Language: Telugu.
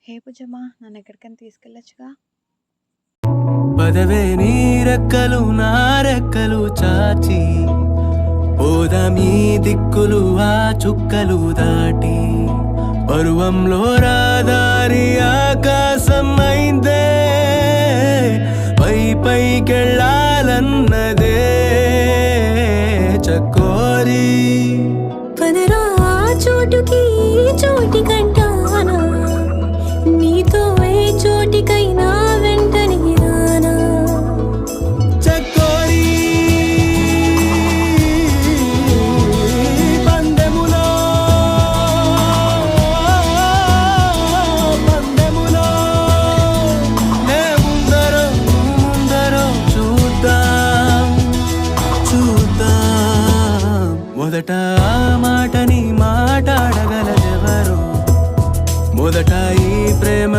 హే పూజమ్మా, నన్ను ఎక్కడికైనా తీసుకెళ్ళొచ్చుగా. పదవే నీ రెక్కలు నా రెక్కలు చాచి పోదామీ దిక్కులు ఆ చుక్కలు దాటి పరువంలో రాదారి ఆకాశం అయిందే పై పైకెళ్ళాలన్నదే చకోరి పదరా చోటుకి చోటి కంటానా నీతో ఏ చోటికైనా వెంటనే రానా చకోరి పందెములో నే ముందరో ముందరో చూద్దాం మొదట ఆ మాటని మాట్లాడగలదెవరు మొదట ఈ ప్రేమ